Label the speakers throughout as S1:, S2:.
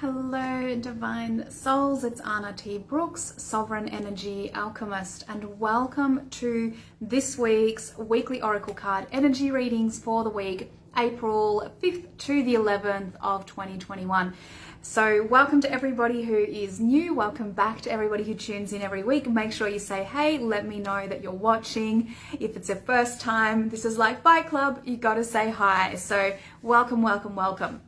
S1: Hello, Divine Souls. It's Anna T. Brooks, Sovereign Energy Alchemist, and welcome to this week's weekly Oracle card energy readings for the week, April 5th to the 11th of 2021. So welcome to everybody who is new. Welcome back to everybody who tunes in every week. Make sure you say, hey, let me know that you're watching. If it's your first time, this is like Fight Club, you got to say hi. So welcome, welcome, welcome.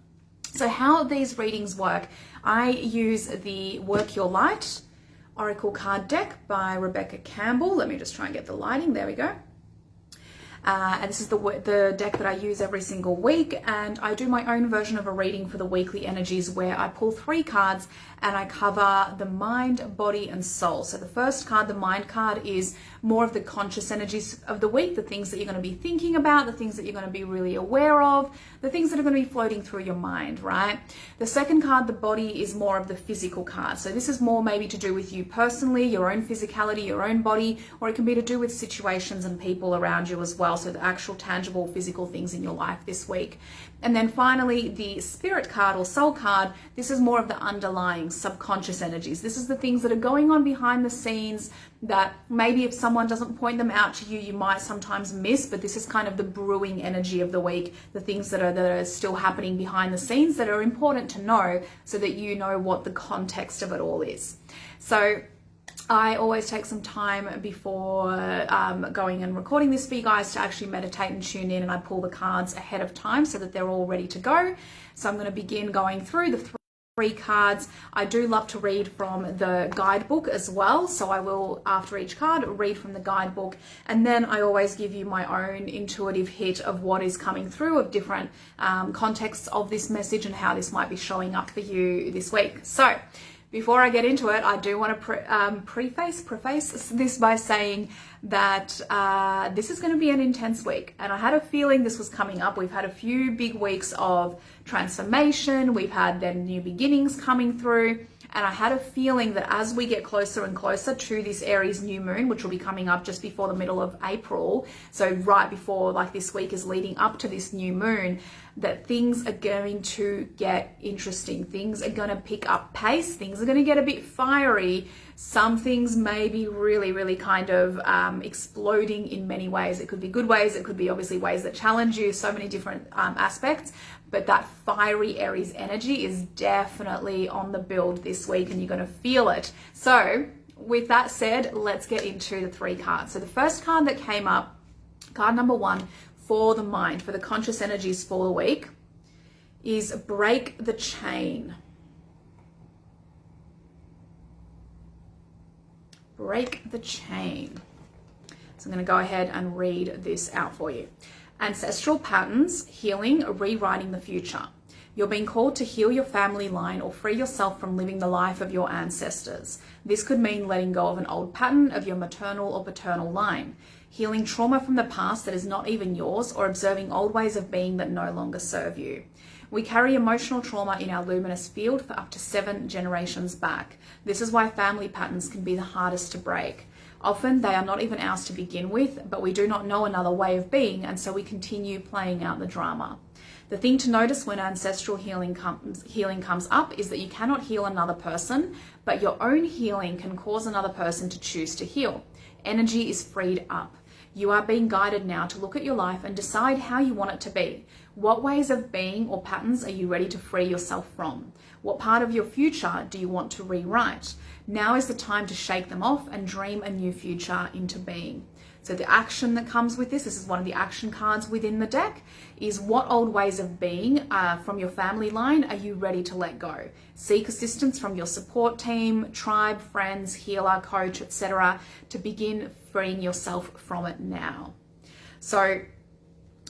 S1: So how these readings work, I use the Work Your Light Oracle card deck by Rebecca Campbell. Let me just try and get the lighting. There we go. And this is the deck that I use every single week, and I do my own version of a reading for the weekly energies where I pull 3 cards and I cover the mind, body, and soul. So the first card, the mind card, is more of the conscious energies of the week, the things that you're going to be thinking about, the things that you're going to be really aware of, the things that are going to be floating through your mind, right? The second card, the body, is more of the physical card. So this is more maybe to do with you personally, your own physicality, your own body, or it can be to do with situations and people around you as well. So the actual tangible physical things in your life this week. And then finally, the spirit card or soul card, this is more of the underlying subconscious energies. This is the things that are going on behind the scenes that maybe if someone doesn't point them out to you, you might sometimes miss, but this is kind of the brewing energy of the week, the things that are still happening behind the scenes that are important to know so that you know what the context of it all is. So I always take some time before going and recording this for you guys to actually meditate and tune in, and I pull the cards ahead of time so that they're all ready to go. So I'm going to begin going through the 3 cards. I do love to read from the guidebook as well, so I will, after each card, read from the guidebook, and then I always give you my own intuitive hit of what is coming through, of different contexts of this message and how this might be showing up for you this week. So before I get into it, I do want to preface this by saying that this is going to be an intense week. And I had a feeling this was coming up. We've had a few big weeks of transformation. We've had then new beginnings coming through. And I had a feeling that as we get closer and closer to this Aries new moon, which will be coming up just before the middle of April, so right before, like, this week is leading up to this new moon, that things are going to get interesting. Things are going to pick up pace. Things are going to get a bit fiery. Some things may be really, really kind of exploding in many ways. It could be good ways. It could be obviously ways that challenge you, so many different aspects. But that fiery Aries energy is definitely on the build this week, and you're going to feel it. So with that said, let's get into the 3 cards. So the first card that came up, card number 1 for the mind, for the conscious energies for the week, is Break the Chain. Break the chain. So I'm going to go ahead and read this out for you. Ancestral patterns, healing, rewriting the future. You're being called to heal your family line or free yourself from living the life of your ancestors. This could mean letting go of an old pattern of your maternal or paternal line, healing trauma from the past that is not even yours, or observing old ways of being that no longer serve you. We carry emotional trauma in our luminous field for up to 7 generations back. This is why family patterns can be the hardest to break. Often they are not even ours to begin with, but we do not know another way of being, and so we continue playing out the drama. The thing to notice when ancestral healing comes up is that you cannot heal another person, but your own healing can cause another person to choose to heal. Energy is freed up. You are being guided now to look at your life and decide how you want it to be. What ways of being or patterns are you ready to free yourself from? What part of your future do you want to rewrite? Now is the time to shake them off and dream a new future into being. So the action that comes with this is one of the action cards within the deck, is what old ways of being from your family line are you ready to let go? Seek assistance from your support team, tribe, friends, healer, coach, etc. to begin freeing yourself from it now. So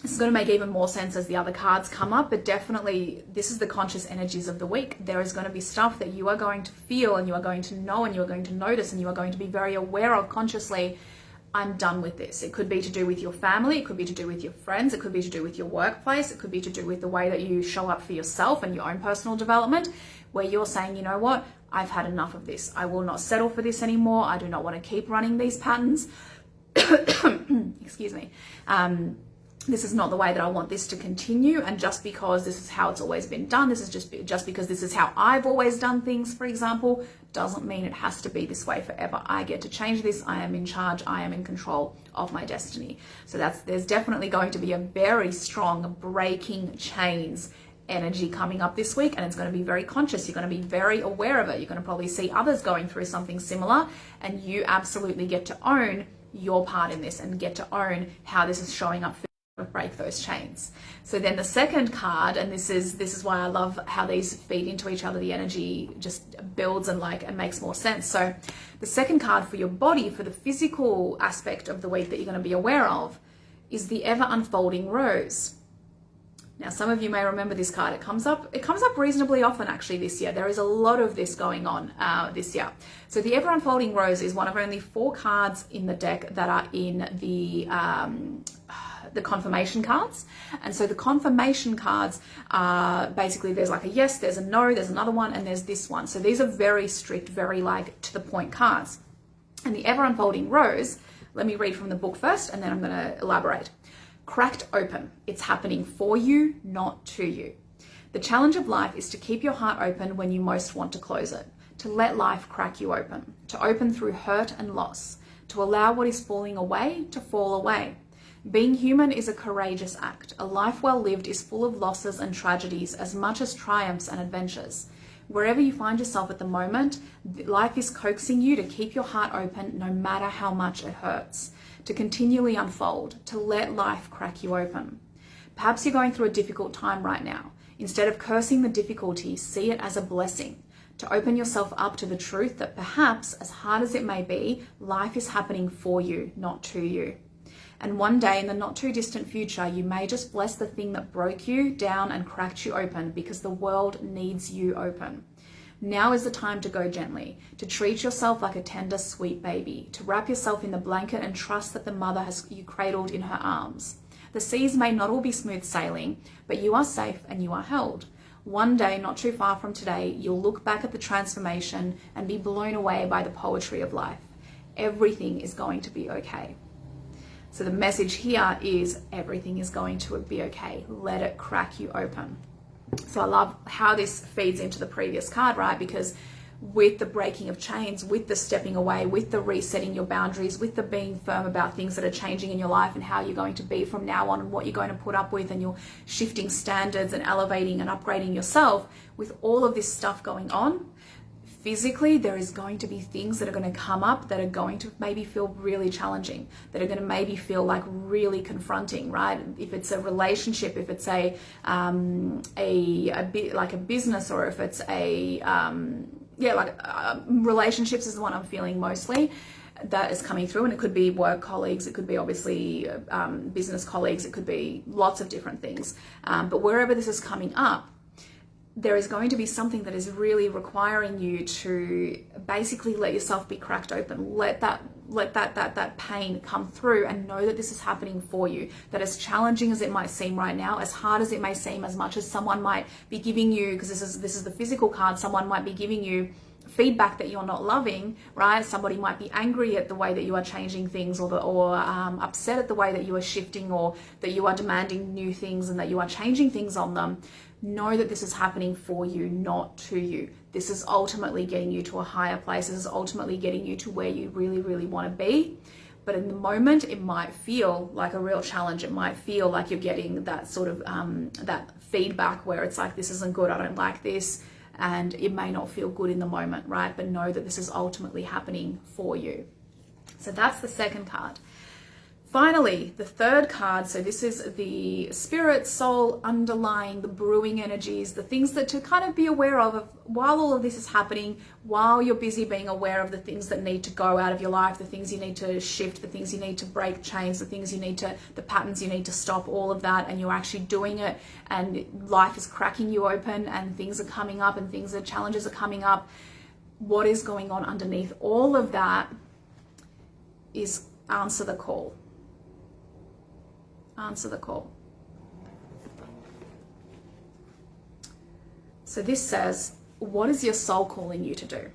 S1: this is going to make even more sense as the other cards come up, but definitely this is the conscious energies of the week. There is going to be stuff that you are going to feel, and you are going to know, and you are going to notice, and you are going to be very aware of consciously. I'm done with this. It could be to do with your family. It could be to do with your friends. It could be to do with your workplace. It could be to do with the way that you show up for yourself and your own personal development, where you're saying, you know what, I've had enough of this. I will not settle for this anymore. I do not want to keep running these patterns. Excuse me. this is not the way that I want this to continue, and just because this is how it's always been done, this is just because this is how I've always done things, for example, doesn't mean it has to be this way forever. I get to change this. I am in charge. I am in control of my destiny. So there's definitely going to be a very strong breaking chains energy coming up this week, and it's going to be very conscious. You're going to be very aware of it. You're going to probably see others going through something similar, and you absolutely get to own your part in this and get to own how this is showing up for break those chains. So then the second card, and this is why I love how these feed into each other, the energy just builds and makes more sense. So the second card for your body, for the physical aspect of the week that you're going to be aware of, is the ever unfolding rose. Now, some of you may remember this card. It comes up reasonably often actually this year. There is a lot of this going on this year. So the ever unfolding rose is one of only 4 cards in the deck that are in the confirmation cards. And so the confirmation cards are basically, there's like a yes, there's a no, there's another one, and there's this one. So these are very strict, very to the point cards. And the ever unfolding rose, let me read from the book first, and then I'm going to elaborate. Cracked open. It's happening for you, not to you. The challenge of life is to keep your heart open when you most want to close it, to let life crack you open, to open through hurt and loss, to allow what is falling away to fall away. Being human is a courageous act. A life well lived is full of losses and tragedies as much as triumphs and adventures. Wherever you find yourself at the moment, life is coaxing you to keep your heart open no matter how much it hurts, to continually unfold, to let life crack you open. Perhaps you're going through a difficult time right now. Instead of cursing the difficulty, see it as a blessing, to open yourself up to the truth that perhaps, as hard as it may be, life is happening for you, not to you. And one day in the not too distant future, you may just bless the thing that broke you down and cracked you open, because the world needs you open. Now is the time to go gently, to treat yourself like a tender, sweet baby, to wrap yourself in the blanket and trust that the mother has you cradled in her arms. The seas may not all be smooth sailing, but you are safe and you are held. One day, not too far from today, you'll look back at the transformation and be blown away by the poetry of life. Everything is going to be okay. So the message here is everything is going to be okay. Let it crack you open. So I love how this feeds into the previous card, right? Because with the breaking of chains, with the stepping away, with the resetting your boundaries, with the being firm about things that are changing in your life and how you're going to be from now on and what you're going to put up with, and you're shifting standards and elevating and upgrading yourself, with all of this stuff going on, physically, there is going to be things that are going to come up that are going to maybe feel really challenging, that are going to maybe feel like really confronting, right? If it's a relationship, if it's a bit like a business, or if it's relationships is the one I'm feeling mostly that is coming through. And it could be work colleagues, it could be obviously business colleagues, it could be lots of different things. But wherever this is coming up, there is going to be something that is really requiring you to basically let yourself be cracked open. Let that pain come through, and know that this is happening for you. That as challenging as it might seem right now, as hard as it may seem, as much as someone might be giving you, because this is the physical card, someone might be giving you feedback that you're not loving, right? Somebody might be angry at the way that you are changing things, or upset at the way that you are shifting, or that you are demanding new things and that you are changing things on them. Know that this is happening for you, not to you. This is ultimately getting you to a higher place. This is ultimately getting you to where you really, really want to be. But in the moment, it might feel like a real challenge. It might feel like you're getting that sort of that feedback where it's like, this isn't good, I don't like this. And it may not feel good in the moment, right? But know that this is ultimately happening for you. So that's the second card. Finally, the third card, so this is the spirit, soul, underlying, the brewing energies, the things that to kind of be aware of while all of this is happening, while you're busy being aware of the things that need to go out of your life, the things you need to shift, the things you need to break chains, the patterns you need to stop, all of that, and you're actually doing it, and life is cracking you open, and things are coming up, and challenges are coming up. What is going on underneath all of that is answer the call. Answer the call. So this says, what is your soul calling you to do?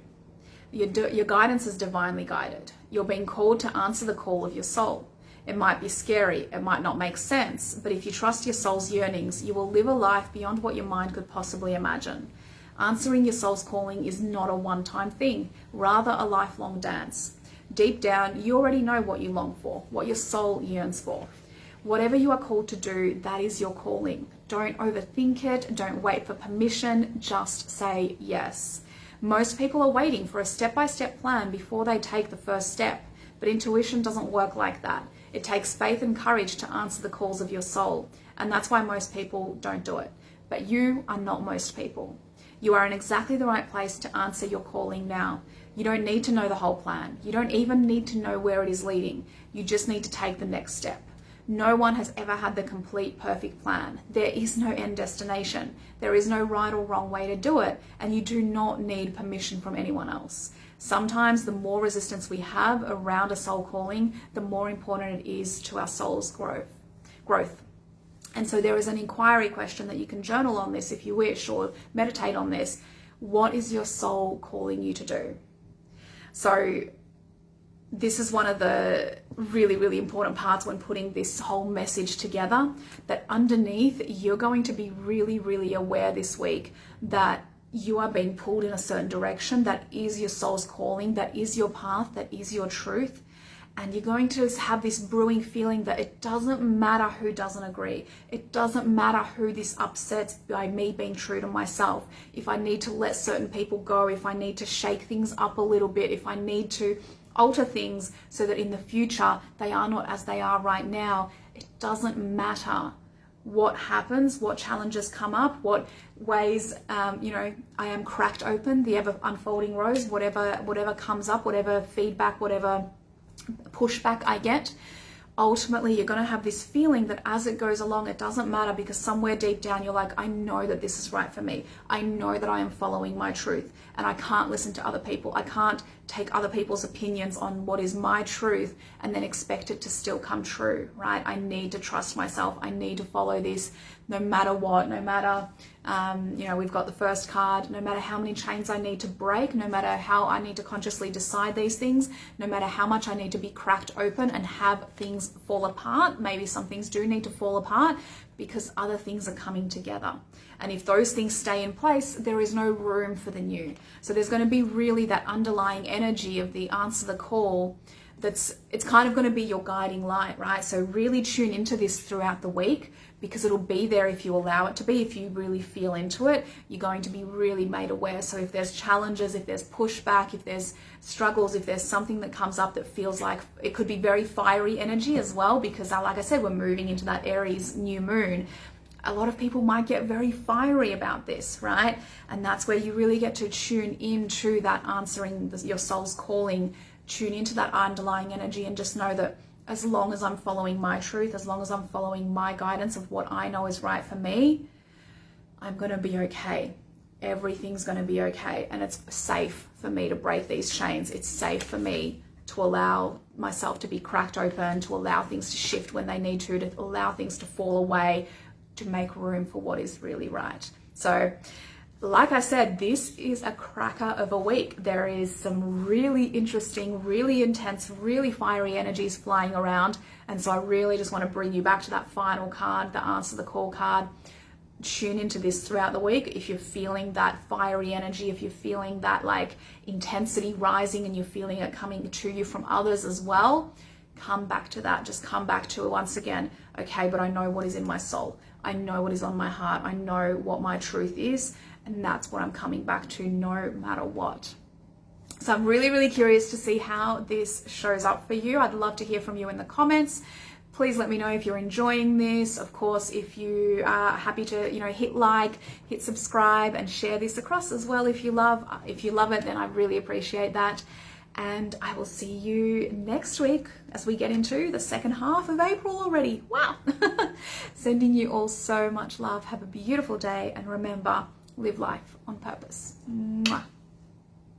S1: Your guidance is divinely guided. You're being called to answer the call of your soul. It might be scary, it might not make sense, but if you trust your soul's yearnings, you will live a life beyond what your mind could possibly imagine. Answering your soul's calling is not a one-time thing, rather a lifelong dance. Deep down, you already know what you long for, what your soul yearns for. Whatever you are called to do, that is your calling. Don't overthink it, don't wait for permission, just say yes. Most people are waiting for a step-by-step plan before they take the first step, but intuition doesn't work like that. It takes faith and courage to answer the calls of your soul, and that's why most people don't do it. But you are not most people. You are in exactly the right place to answer your calling now. You don't need to know the whole plan. You don't even need to know where it is leading. You just need to take the next step. No one has ever had the complete perfect plan. There is no end destination. There is no right or wrong way to do it, and you do not need permission from anyone else. Sometimes the more resistance we have around a soul calling, the more important it is to our soul's growth. And so there is an inquiry question that you can journal on this if you wish, or meditate on this. What is your soul calling you to do? So this is one of the really, really important parts when putting this whole message together, that underneath you're going to be really, really aware this week that you are being pulled in a certain direction. That is your soul's calling, that is your path, that is your truth. And you're going to have this brewing feeling that it doesn't matter who doesn't agree. It doesn't matter who this upsets by me being true to myself. If I need to let certain people go, if I need to shake things up a little bit, if I need to alter things so that in the future they are not as they are right now, it doesn't matter what happens, what challenges come up, what ways, I am cracked open, the ever unfolding rose, whatever comes up, whatever feedback, whatever pushback I get. Ultimately, you're going to have this feeling that as it goes along, it doesn't matter, because somewhere deep down you're like, I know that this is right for me. I know that I am following my truth, and I can't listen to other people. I can't take other people's opinions on what is my truth and then expect it to still come true, right? I need to trust myself. I need to follow this no matter what, no matter, we've got the first card, no matter how many chains I need to break, no matter how I need to consciously decide these things, no matter how much I need to be cracked open and have things fall apart. Maybe some things do need to fall apart because other things are coming together. And if those things stay in place, there is no room for the new. So there's going to be really that underlying energy of the answer the call. It's kind of going to be your guiding light, right? So really tune into this throughout the week, because it'll be there if you allow it to be. If you really feel into it, you're going to be really made aware. So if there's challenges, if there's pushback, if there's struggles, if there's something that comes up that feels like it could be very fiery energy as well, because like I said, we're moving into that Aries new moon. A lot of people might get very fiery about this, right? And that's where you really get to tune into that answering your soul's calling, tune into that underlying energy, and just know that as long as I'm following my truth, as long as I'm following my guidance of what I know is right for me, I'm going to be okay. Everything's going to be okay. And it's safe for me to break these chains. It's safe for me to allow myself to be cracked open, to allow things to shift when they need to allow things to fall away, to make room for what is really right. So like I said, this is a cracker of a week. There is some really interesting, really intense, really fiery energies flying around. And so I really just want to bring you back to that final card, the answer the call card. Tune into this throughout the week. If you're feeling that fiery energy, if you're feeling that like intensity rising and you're feeling it coming to you from others as well, come back to that. Just come back to it once again. Okay, but I know what is in my soul. I know what is on my heart. I know what my truth is. And that's what I'm coming back to no matter what. So I'm really, really curious to see how this shows up for you. I'd love to hear from you in the comments. Please let me know if you're enjoying this. Of course, if you are happy to, hit like, hit subscribe, and share this across as well if you love it, then I really appreciate that. And I will see you next week as we get into the second half of April already. Wow. Sending you all so much love. Have a beautiful day, and remember, live life on purpose. Mwah.